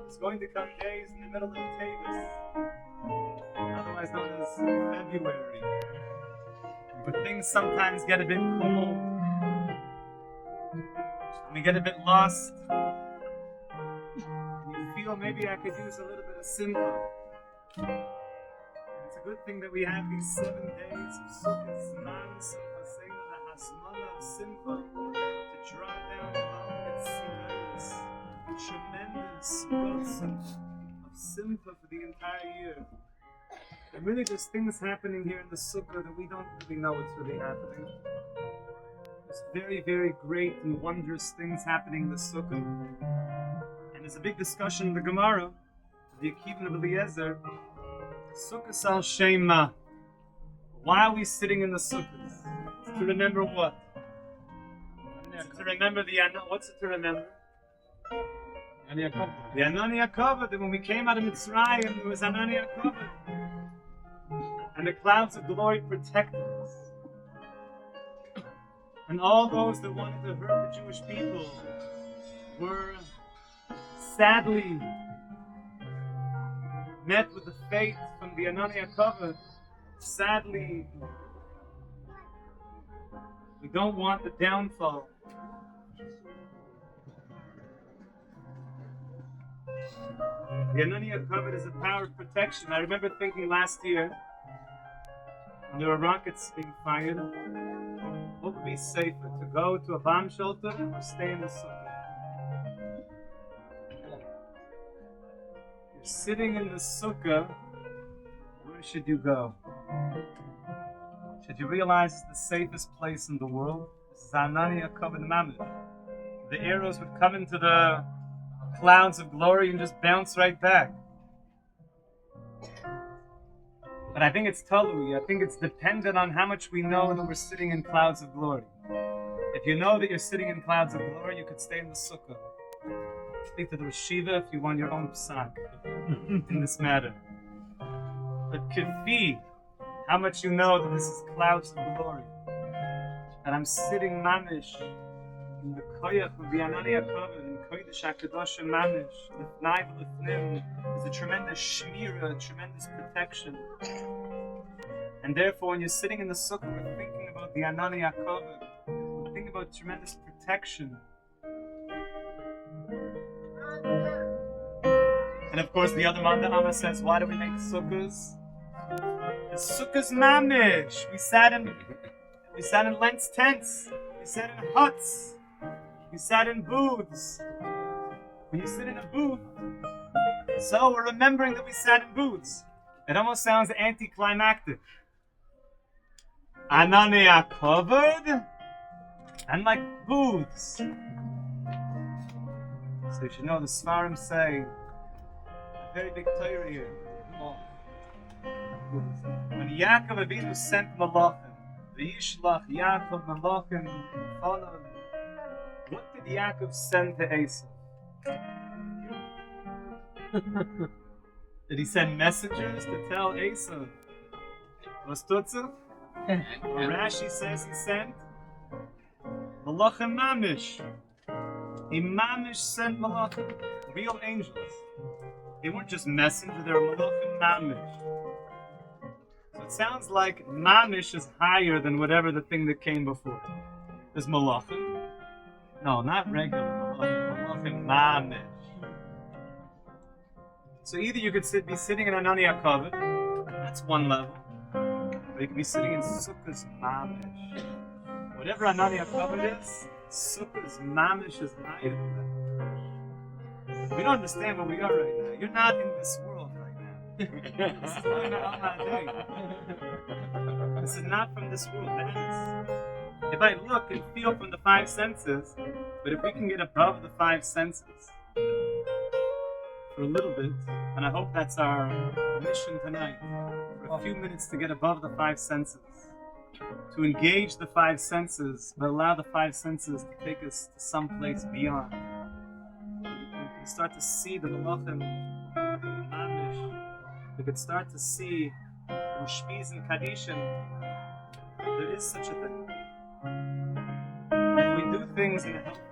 There's going to come days in the middle of Tavis, otherwise known as February, where things sometimes get a bit cold, and we get a bit lost. You feel maybe I could use a little bit of simcha. It's a good thing that we have these 7 days of Sukkot, non-simcha, saying the hasmana of simcha, to draw down all its tremendous roots of simcha for the entire year. And really there's things happening here in the Sukkah that we don't really know what's really happening. There's very, very great and wondrous things happening in the Sukkah. And there's a big discussion in the Gemara, the Akiva of Eliezer, Sukkah sal Shema. Why are we sitting in the Sukkahs? To remember what? To remember what's it to remember? The Anani HaKavod, that when we came out of Mitzrayim, there was Anani HaKavod. And the clouds of glory protected us. And all those that wanted to hurt the Jewish people were sadly met with the fate from the Anani HaKavod. Sadly, we don't want the downfall. The Anani HaKavod is a power of protection. I remember thinking last year, when there were rockets being fired, what would be safer, to go to a bomb shelter or stay in the Sukkah? You're sitting in the Sukkah, where should you go? Should you realize it's the safest place in the world? This is Anani HaKavod Mamish. The arrows would come into the clouds of glory and just bounce right back. But I think it's talui. I think it's dependent on how much we know that we're sitting in clouds of glory. If you know that you're sitting in clouds of glory, you could stay in the Sukkah. Speak to the Reshiva if you want your own psak in this matter. But kifi, how much you know that this is clouds of glory, and I'm sitting mamish in the koyach of the Anani HaKavod, in Kodesh HaKadosh Mamish, Lifnai v'Lifnim, is a tremendous shmira, a tremendous protection. And therefore, when you're sitting in the Sukkah, we're thinking about the Anani HaKavod, we're thinking about tremendous protection. And of course, the other Manda Amma says, why do we make Sukkahs? The Sukkah's mamish. We sat in Lent's tents. We sat in huts. We sat in booths. When you sit in a booth, so we're remembering that we sat in booths. It almost sounds anticlimactic. Anani HaKavod and like booths. So you should know the Sfarim say a very big Torah here. When Yaakov Avinu sent Malachim, V'yishlach Yaakov Malachim Chanav, what did Yaakov send to Esau? Did he send messengers to tell Esau? Was tutzu? Rashi says he sent Malachim Mamish. He Mamish sent Malachim, real angels. They weren't just messengers, they were Malachim Mamish. So it sounds like Mamish is higher than whatever the thing that came before. There's Malachim. No, not regular Malachim. Malachim Mamish. So either you could be sitting in Anani HaKavod, that's one level, or you could be sitting in Sukkah's Mamish. Whatever Anani HaKavod is, Sukkah's Mamish is higher than that. We don't understand where we are right now. You're not in this world right now. This is not our day. This is not from this world. That is. If I look and feel from the 5 senses, but if we can get above the 5 senses for a little bit, and I hope that's our mission tonight, for a few minutes to get above the 5 senses, to engage the 5 senses, but allow the 5 senses to take us to some place beyond. We can start to see the Malachim Mamish. We could start to see Ushpiz and Kadishim. There is such a thing. If we do things in a healthy